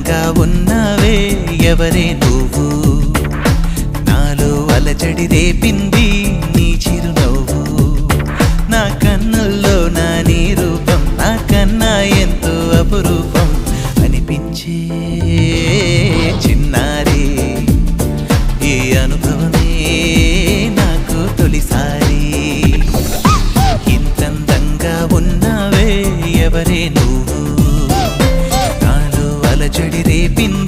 అందంగా ఉన్నావే ఎవరే నువ్వు నాలో అలజడి రేపింది నీ చిరునవ్వు నా కన్నుల్లో నా నీ రూపం నా కన్నా ఎంతో అపురూపం అనిపించే చిన్నారి ఈ అనుభవమే నాకు తొలిసారి ఇంతందంగా ఉన్నావే ఎవరే నువ్వు నాలో అలజడి రేపింది